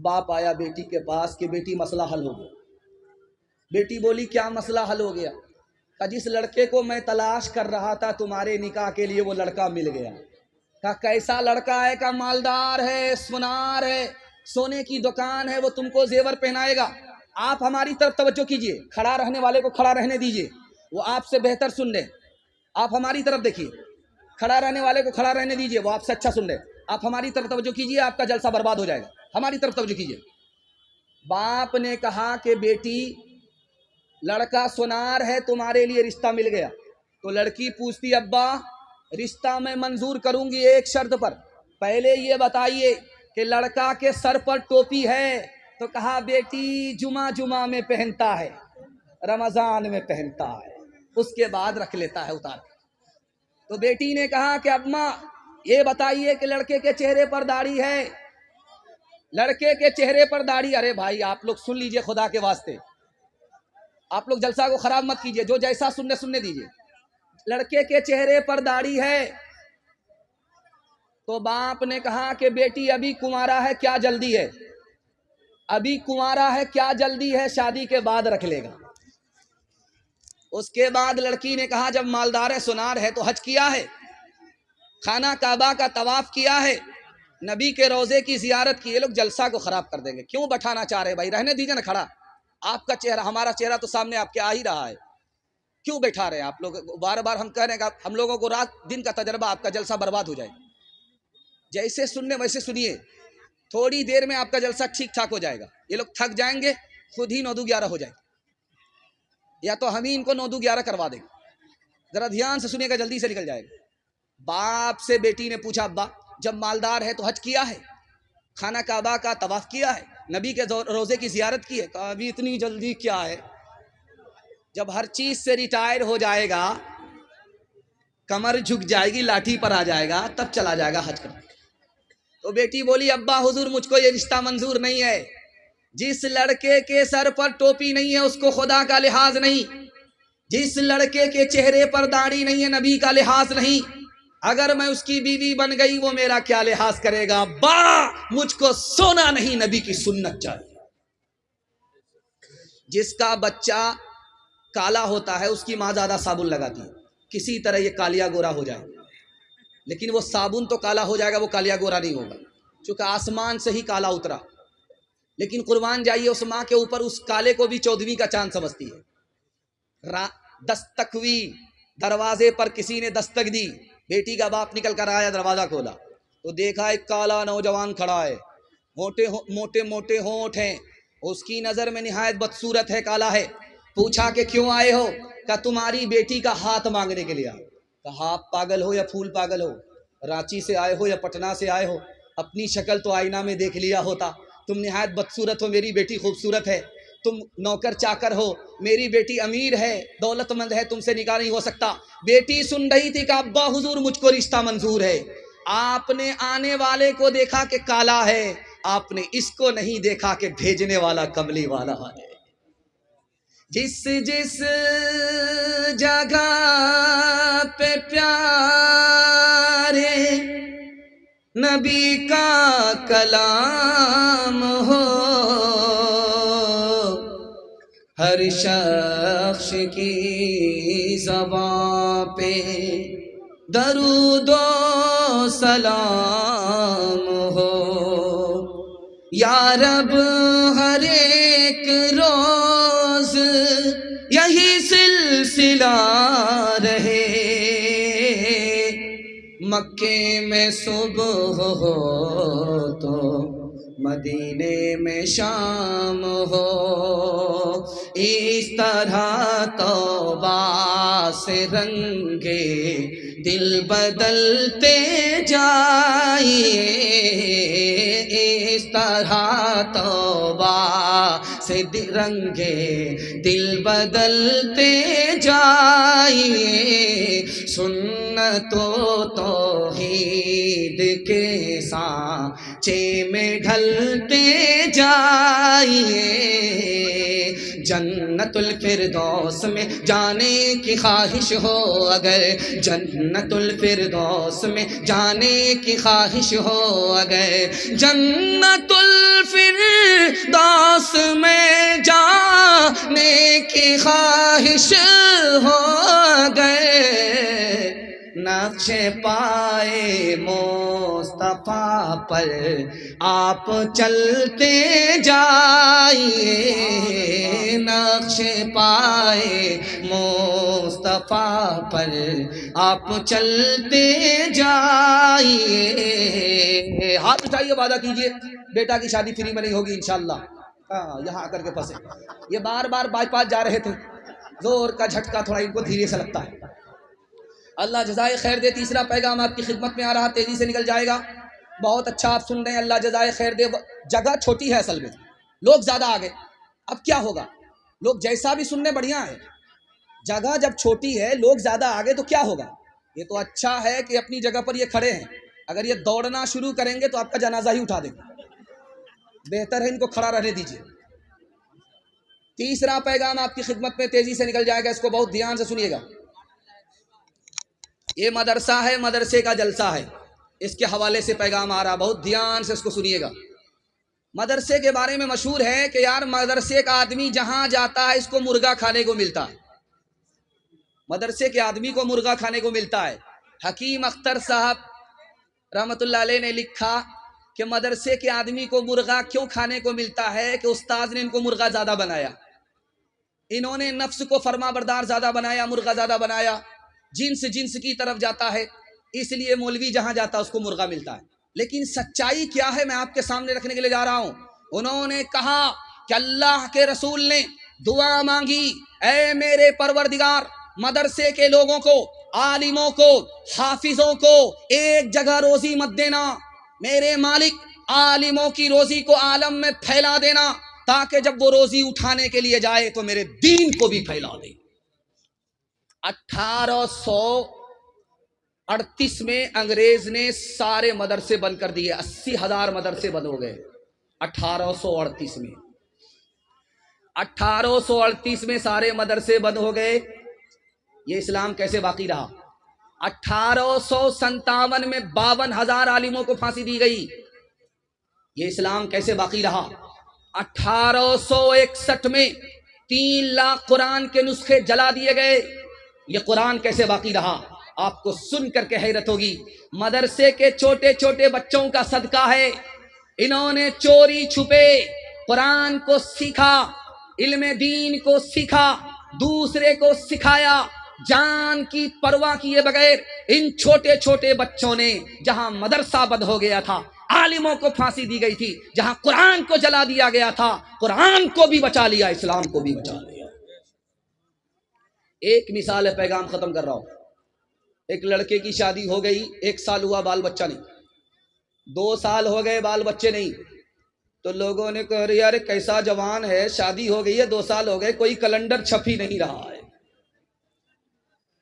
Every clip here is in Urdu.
باپ آیا بیٹی کے پاس کہ بیٹی مسئلہ حل ہو گیا۔ بیٹی بولی کیا مسئلہ حل ہو گیا؟ کہ جس لڑکے کو میں تلاش کر رہا تھا تمہارے نکاح کے لیے وہ لڑکا مل گیا۔ کہ کیسا لڑکا ہے؟ کہ مالدار ہے، سونار ہے، سونے کی دکان ہے، وہ تم کو زیور پہنائے گا۔ آپ ہماری طرف توجہ کیجئے، کھڑا رہنے والے کو کھڑا رہنے دیجئے، وہ آپ سے بہتر سن لے۔ آپ ہماری طرف دیکھیے، کھڑا رہنے والے کو کھڑا رہنے دیجئے، وہ آپ سے اچھا سن لے۔ آپ ہماری طرف توجہ کیجئے، آپ کا جلسہ برباد ہو جائے گا۔ ہماری طرف توجہ کیجئے۔ باپ نے کہا کہ بیٹی لڑکا سونار ہے، تمہارے لیے رشتہ مل گیا۔ تو لڑکی پوچھتی ابا رشتہ میں منظور کروں گی ایک شرط پر، پہلے یہ بتائیے کہ لڑکا کے سر پر ٹوپی ہے؟ تو کہا بیٹی جمعہ میں پہنتا ہے، رمضان میں پہنتا ہے، اس کے بعد رکھ لیتا ہے اتار۔ تو بیٹی نے کہا کہ اماں یہ بتائیے کہ لڑکے کے چہرے پر داڑھی ہے؟ لڑکے کے چہرے پر داڑھی، ارے بھائی آپ لوگ سن لیجئے خدا کے واسطے، آپ لوگ جلسہ کو خراب مت کیجئے، جو جیسا سننے دیجئے۔ لڑکے کے چہرے پر داڑھی ہے۔ تو باپ نے کہا کہ بیٹی ابھی کنوارا ہے، کیا جلدی ہے؟ ابھی کنوارا ہے، کیا جلدی ہے؟ شادی کے بعد رکھ لے گا۔ اس کے بعد لڑکی نے کہا جب مالدار ہے، سونار ہے، تو حج کیا ہے، خانہ کعبہ کا طواف کیا ہے، نبی کے روضے کی زیارت کی؟ یہ لوگ جلسہ کو خراب کر دیں گے۔ کیوں بٹھانا چاہ رہے بھائی؟ رہنے دیجئے نا کھڑا، آپ کا چہرہ، ہمارا چہرہ تو سامنے آپ کے آ ہی رہا ہے، کیوں بیٹھا رہے ہیں آپ لوگ؟ بار بار ہم کہہ رہے ہیں کہ ہم لوگوں کو رات دن کا تجربہ، آپ کا جلسہ برباد ہو جائے۔ جیسے سننے ویسے سنیے، تھوڑی دیر میں آپ کا جلسہ ٹھیک ٹھاک ہو جائے گا۔ یہ لوگ تھک جائیں گے، خود ہی 9-11 ہو جائے گا، یا تو ہم ہی ان کو 9-11 کروا دیں گے۔ ذرا دھیان سے سنیے گا، جلدی سے نکل جائے گا۔ باپ سے بیٹی نے پوچھا ابا جب مالدار ہے تو حج کیا ہے، خانہ کعبہ کا طواف کیا ہے، نبی کے روضے کی زیارت کی ہے؟ کہا ابھی اتنی جلدی کیا ہے، جب ہر چیز سے ریٹائر ہو جائے گا، کمر جھک جائے گی، لاٹھی پر آ جائے گا، تب چلا جائے گا حج کرنے۔ تو بیٹی بولی ابا حضور مجھ کو یہ رشتہ منظور نہیں ہے، جس لڑکے کے سر پر ٹوپی نہیں ہے اس کو خدا کا لحاظ نہیں، جس لڑکے کے چہرے پر داڑھی نہیں ہے نبی کا لحاظ نہیں، اگر میں اس کی بیوی بن گئی وہ میرا کیا لحاظ کرے گا؟ ابا مجھ کو سونا نہیں، نبی کی سنت چاہیے۔ جس کا بچہ کالا ہوتا ہے اس کی ماں زیادہ صابن لگاتی ہے، کسی طرح یہ کالیا گورا ہو جائے، لیکن وہ صابن تو کالا ہو جائے گا، وہ کالیا گورا نہیں ہوگا، چونکہ آسمان سے ہی کالا اترا۔ لیکن قربان جائیے اس ماں کے اوپر، اس کالے کو بھی 14ویں کا چاند سمجھتی ہے۔ دستک ہوئی، دروازے پر کسی نے دستک دی، بیٹی کا باپ نکل کر آیا، دروازہ کھولا تو دیکھا ایک کالا نوجوان کھڑا ہے، موٹے ہونٹ ہیں، اس کی نظر میں نہایت بدصورت ہے، کالا ہے۔ پوچھا کہ کیوں آئے ہو؟ کہ تمہاری بیٹی کا ہاتھ مانگنے کے لیے آئے۔ کہا آپ پاگل ہو یا پھول پاگل ہو؟ رانچی سے آئے ہو یا پٹنہ سے آئے ہو؟ اپنی شکل تو آئینہ میں دیکھ لیا ہوتا، تم نہایت بدصورت ہو، میری بیٹی خوبصورت ہے، تم نوکر چاکر ہو، میری بیٹی امیر ہے، دولت مند ہے، تم سے نکاح نہیں ہو سکتا۔ بیٹی سن رہی تھی کہ ابا حضور مجھ کو رشتہ منظور ہے۔ آپ نے آنے والے کو دیکھا کہ کالا ہے، آپ نے اس کو نہیں دیکھا کہ بھیجنے والا کملی والا ہے۔ جس جس جگہ پہ پیارے نبی کا کلام ہو، ہر شخص کی زبان پہ درود و سلام ہو، یا رب ہر ایک روز یہی سلسلہ رہے، مکے میں صبح ہو تو مدینے میں شام ہو، اس طرح توبہ سے رنگے دل بدلتے جائیے، اس طرح توبہ سے رنگے دل بدلتے جائیے، سنت و توحید کے سانچے میں ڈھلتے جائیے، جنت الفردوس میں جانے کی خواہش ہو، اگر جنت الفردوس میں جانے کی خواہش ہو، اگر جنت الفردوس خواہش ہو گئے نقش پائے مصطفیٰ پر آپ چلتے جائیے نقش پائے مصطفیٰ پر آپ چلتے جائیے ہاتھ اٹھائیے وعدہ کیجئے بیٹا کی شادی فری میں نہیں ہوگی انشاءاللہ ہاں یہاں آ کر کے پھنسے یہ بار بار بائی پاس جا رہے تھے زور کا جھٹکا تھوڑا ان کو دھیرے سے لگتا ہے اللہ جزائے خیر دے تیسرا پیغام آپ کی خدمت میں آ رہا تیزی سے نکل جائے گا بہت اچھا آپ سن رہے ہیں اللہ جزائے خیر دے جگہ چھوٹی ہے اصل میں لوگ زیادہ آگے اب کیا ہوگا لوگ جیسا بھی سننے بڑھیا ہے جگہ جب چھوٹی ہے لوگ زیادہ آگے تو کیا ہوگا یہ تو اچھا ہے کہ اپنی جگہ پر یہ کھڑے ہیں اگر یہ دوڑنا شروع کریں گے تو آپ کا جنازہ ہی اٹھا دیں گے بہتر ہے ان کو کھڑا رہنے دیجیے تیسرا پیغام آپ کی خدمت میں تیزی سے نکل جائے گا اس کو بہت دھیان سے سنیے گا یہ مدرسہ ہے مدرسے کا جلسہ ہے اس کے حوالے سے پیغام آ رہا بہت دھیان سے اس کو سنیے گا مدرسے کے بارے میں مشہور ہے کہ یار مدرسے کا آدمی جہاں جاتا ہے اس کو مرغا کھانے کو ملتا ہے مدرسے کے آدمی کو مرغا کھانے کو ملتا ہے حکیم اختر صاحب رحمت اللہ علیہ نے لکھا کہ مدرسے کے آدمی کو مرغا کیوں کھانے کو ملتا ہے کہ استاذ نے ان کو مرغا زیادہ بنایا انہوں نے نفس کو فرما بردار زیادہ بنایا مرغا زیادہ بنایا جنس کی طرف جاتا ہے اس لیے مولوی جہاں جاتا ہے اس کو مرغا ملتا ہے لیکن سچائی کیا ہے میں آپ کے سامنے رکھنے کے لیے جا رہا ہوں انہوں نے کہا کہ اللہ کے رسول نے دعا مانگی اے میرے پروردگار مدرسے کے لوگوں کو عالموں کو حافظوں کو ایک جگہ روزی مت دینا میرے مالک عالموں کی روزی کو عالم میں پھیلا دینا تاکہ جب وہ روزی اٹھانے کے لیے جائے تو میرے دین کو بھی پھیلا دے 1838 میں انگریز نے سارے مدرسے بند کر دیے 80,000 مدرسے بند ہو گئے 1838 میں 1838 میں سارے مدرسے بند ہو گئے یہ اسلام کیسے باقی رہا 1857 میں 52,000 عالموں کو پھانسی دی گئی یہ اسلام کیسے باقی رہا 1861 میں 3 لاکھ قرآن کے نسخے جلا دیے گئے یہ قرآن کیسے باقی رہا آپ کو سن کر کے حیرت ہوگی مدرسے کے چھوٹے چھوٹے بچوں کا صدقہ ہے انہوں نے چوری چھپے قرآن کو سیکھا علم دین کو سیکھا دوسرے کو سکھایا جان کی پرواہ کیے بغیر ان چھوٹے چھوٹے بچوں نے جہاں مدرسہ بند ہو گیا تھا عالموں کو پھانسی دی گئی تھی جہاں قرآن کو جلا دیا گیا تھا قرآن کو بھی بچا لیا اسلام کو بھی بچا لیا ایک مثال ہے پیغام ختم کر رہا ہوں ایک لڑکے کی شادی ہو گئی 1 سال ہوا بال بچہ نہیں 2 سال ہو گئے بال بچے نہیں تو لوگوں نے کہا یار کیسا جوان ہے شادی ہو گئی ہے 2 سال ہو گئے کوئی کیلنڈر چھپ ہی نہیں رہا ہے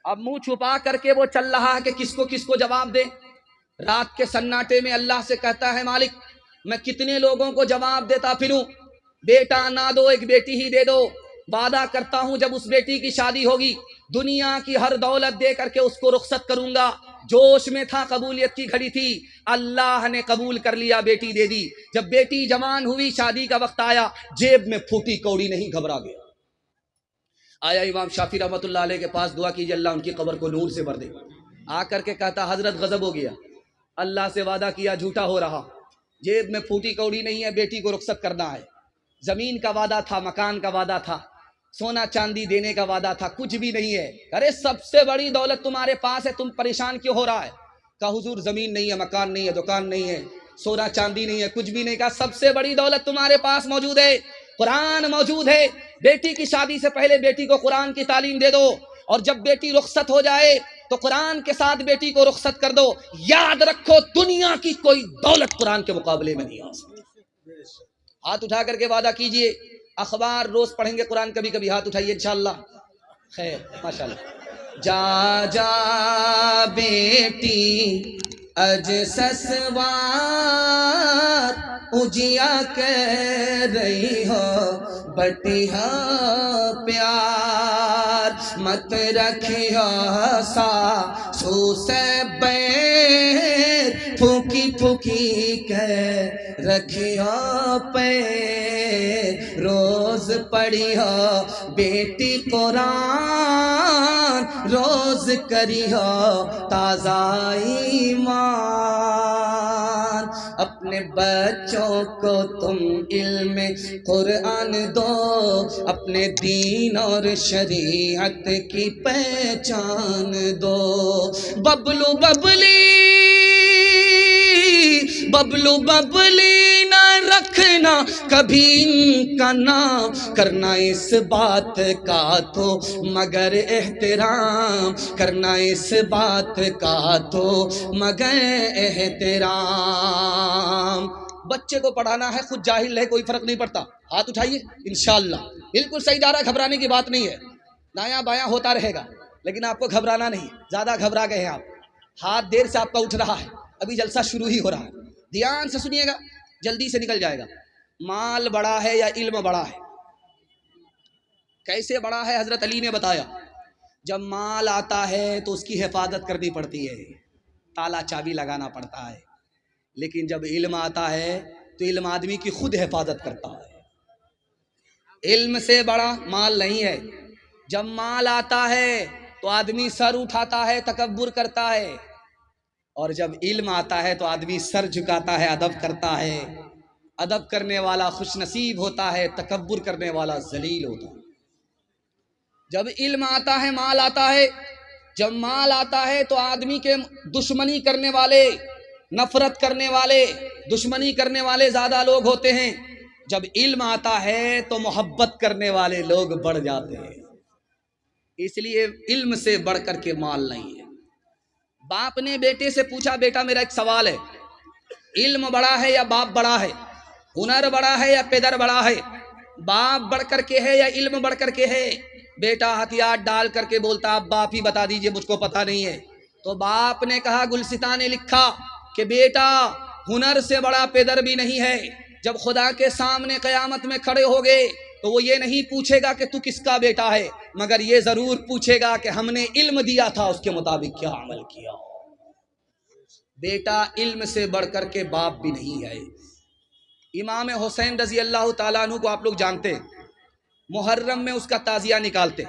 اب منہ چھپا کر کے وہ چل رہا ہے کہ کس کو جواب دے رات کے سناٹے میں اللہ سے کہتا ہے مالک میں کتنے لوگوں کو جواب دیتا پھروں بیٹا نہ دو ایک بیٹی ہی دے دو وعدہ کرتا ہوں جب اس بیٹی کی شادی ہوگی دنیا کی ہر دولت دے کر کے اس کو رخصت کروں گا جوش میں تھا قبولیت کی گھڑی تھی اللہ نے قبول کر لیا بیٹی دے دی جب بیٹی جوان ہوئی شادی کا وقت آیا جیب میں پھوٹی کوڑی نہیں گھبرا گیا آیا امام شافعی رحمۃ اللہ علیہ کے پاس دعا کیجیے اللہ ان کی قبر کو نور سے بھر دے آ کر کے کہتا حضرت غضب ہو گیا اللہ سے وعدہ کیا جھوٹا ہو رہا جیب میں پھوٹی کوڑی نہیں ہے بیٹی کو رخصت کرنا ہے زمین کا وعدہ تھا مکان کا وعدہ تھا سونا چاندی دینے کا وعدہ تھا کچھ بھی نہیں ہے ارے سب سے بڑی دولت تمہارے پاس ہے تم پریشان کیوں ہو رہا ہے کہا حضور زمین نہیں ہے مکان نہیں ہے دکان نہیں ہے سونا چاندی نہیں ہے کچھ بھی نہیں کہا سب سے بڑی دولت تمہارے پاس موجود ہے قرآن موجود ہے بیٹی کی شادی سے پہلے بیٹی کو قرآن کی تعلیم دے دو اور جب بیٹی رخصت ہو جائے تو قرآن کے ساتھ بیٹی کو رخصت کر دو یاد رکھو دنیا کی کوئی دولت قرآن کے مقابلے میں نہیں آ سکتی ہاتھ اٹھا کر کے وعدہ کیجئے اخبار روز پڑھیں گے قرآن کبھی کبھی ہاتھ اٹھائیے انشاءاللہ خیر ماشاءاللہ جا جا بیٹی اجسس وار اجیا کہہ رہی ہو بٹیا پیار مت رکھیا ساسو سے بیر پھوکی پھوکی کہہ رکھیا پیر روز پڑھی ہو بیٹی قرآن، روز کری ہو تازہ ایمان، اپنے بچوں کو تم علم قرآن دو، اپنے دین اور شریعت کی پہچان دو۔ ببلو ببلی ببلو ببلی نہ رکھنا کبھی ان کا نام، کرنا اس بات کا تو مگر احترام، کرنا اس بات کا تو مگر احترام۔ بچے کو پڑھانا ہے، خود جاہل ہے کوئی فرق نہیں پڑتا، ہاتھ اٹھائیے انشاءاللہ بالکل صحیح جا رہا ہے، گھبرانے کی بات نہیں ہے، دایاں بایاں ہوتا رہے گا لیکن آپ کو گھبرانا نہیں، زیادہ گھبرا گئے ہیں آپ، ہاتھ دیر سے آپ کا اٹھ رہا ہے، ابھی جلسہ شروع ہی ہو رہا ہے، دھیان سے سنیے گا جلدی سے نکل جائے گا۔ مال بڑا ہے یا علم بڑا ہے؟ کیسے بڑا ہے؟ حضرت علی نے بتایا، جب مال آتا ہے تو اس کی حفاظت کرنی پڑتی ہے، تالا چابی لگانا پڑتا ہے، لیکن جب علم آتا ہے تو علم آدمی کی خود حفاظت کرتا ہے۔ علم سے بڑا مال نہیں ہے۔ جب مال آتا ہے تو آدمی سر اٹھاتا ہے، تکبر کرتا ہے، اور جب علم آتا ہے تو آدمی سر جھکاتا ہے، ادب کرتا ہے۔ ادب کرنے والا خوش نصیب ہوتا ہے، تکبر کرنے والا ذلیل ہوتا ہے۔ جب علم آتا ہے مال آتا ہے، جب مال آتا ہے تو آدمی کے دشمنی کرنے والے، نفرت کرنے والے، دشمنی کرنے والے زیادہ لوگ ہوتے ہیں۔ جب علم آتا ہے تو محبت کرنے والے لوگ بڑھ جاتے ہیں۔ اس لیے علم سے بڑھ کر کے مال نہیں ہے۔ باپ نے بیٹے سے پوچھا، بیٹا میرا ایک سوال ہے، علم بڑا ہے یا باپ بڑا ہے؟ ہنر بڑا ہے یا پیدر بڑا ہے؟ باپ بڑھ کر کے ہے یا علم بڑھ کر کے ہے؟ بیٹا ہتھیار ڈال کر کے بولتا آپ باپ ہی بتا دیجئے، مجھ کو پتہ نہیں ہے۔ تو باپ نے کہا، گلستان نے لکھا کہ بیٹا ہنر سے بڑا پیدر بھی نہیں ہے، جب خدا کے سامنے قیامت میں کھڑے ہوگے تو وہ یہ نہیں پوچھے گا کہ تو کس کا بیٹا ہے، مگر یہ ضرور پوچھے گا کہ ہم نے علم دیا تھا اس کے مطابق کیا عمل کیا۔ بیٹا علم سے بڑھ کر کے باپ بھی نہیں ہے۔ امام حسین رضی اللہ تعالیٰ عنہ کو آپ لوگ جانتے ہیں، محرم میں اس کا تعزیہ نکالتے،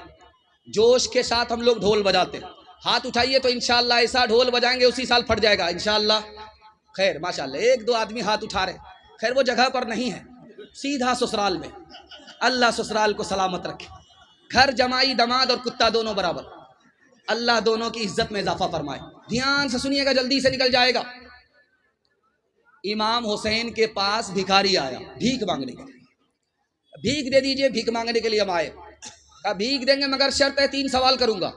جوش کے ساتھ ہم لوگ ڈھول بجاتے، ہاتھ اٹھائیے تو انشاءاللہ ایسا ڈھول بجائیں گے اسی سال پھٹ جائے گا انشاءاللہ۔ خیر ماشاءاللہ ایک دو آدمی ہاتھ اٹھا رہے، خیر وہ جگہ پر نہیں ہے، سیدھا سسرال میں، اللہ سسرال کو سلامت رکھے، گھر جمائی دماد اور کتا دونوں برابر، اللہ دونوں کی عزت میں اضافہ فرمائے۔ دھیان سے سنیے گا جلدی سے نکل جائے گا۔ امام حسین کے پاس بھکاری آیا بھیک مانگنے کے لیے، بھیک دے دیجئے، بھیک مانگنے کے لیے ہم آئے، کہا بھیک دیں گے مگر شرط ہے 3 سوال کروں گا،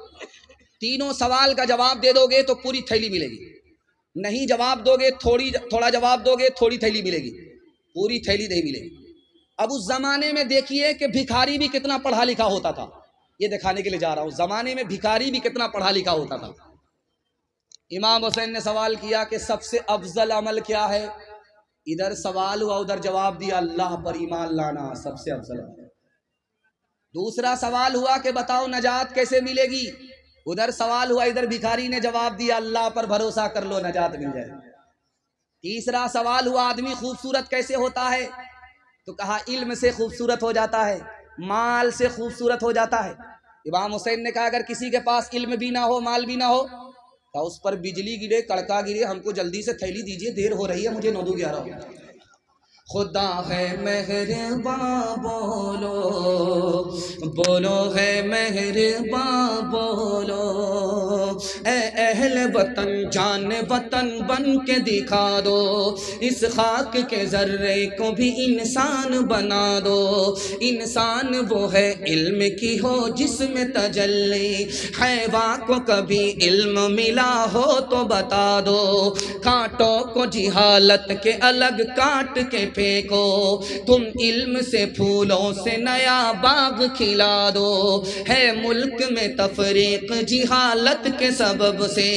تینوں سوال کا جواب دے دو گے تو پوری تھیلی ملے گی، نہیں جواب دو گے تھوڑا جواب دو گے تھوڑی تھیلی ملے گی، پوری تھیلی نہیں ملے گی۔ اب اس زمانے میں دیکھیے کہ بھکاری بھی کتنا پڑھا لکھا ہوتا تھا، یہ دکھانے کے لیے جا رہا ہوں، زمانے میں بھکاری بھی کتنا پڑھا لکھا ہوتا تھا۔ امام حسین نے سوال کیا کہ سب سے افضل عمل کیا ہے؟ ادھر سوال ہوا ادھر جواب دیا، اللہ پر ایمان لانا سب سے افضل عمل ہے۔ دوسرا سوال ہوا کہ بتاؤ نجات کیسے ملے گی؟ ادھر سوال ہوا، ادھر بھکاری نے جواب دیا، اللہ پر بھروسہ کر لو نجات مل جائے۔ تیسرا سوال ہوا، آدمی خوبصورت کیسے ہوتا ہے؟ تو کہا علم سے خوبصورت ہو جاتا ہے، مال سے خوبصورت ہو جاتا ہے۔ امام حسین نے کہا اگر کسی کے پاس علم بھی نہ ہو مال بھی نہ ہو تو اس پر بجلی گرے کڑکا گرے، ہم کو جلدی سے تھیلی دیجئے، دیر ہو رہی ہے، مجھے 9:11 ہو۔ خدا ہے مہرباں بولو بولو ہے مہرباں بولو، اے اہل وطن جان وطن بن کے دکھا دو، اس خاک کے ذرے کو بھی انسان بنا دو، انسان وہ ہے علم کی ہو جس میں تجلی، حیوان کو کبھی علم ملا ہو تو بتا دو، کانٹوں کو جہالت کے الگ کاٹ کے پھینکو، تم علم سے پھولوں سے نیا باغ کھلا دو، ہے ملک میں تفریق جہالت کے سبب سے،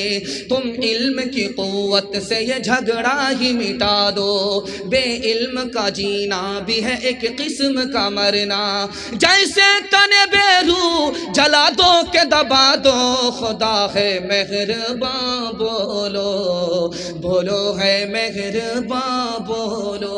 تم علم کی قوت سے یہ جھگڑا ہی مٹا دو، بے علم کا جینا بھی ہے ایک قسم کا مرنا، جیسے تن بے روح جلا دو کہ دبا دو، خدا ہے مہرباں بولو بولو ہے مہرباں بولو۔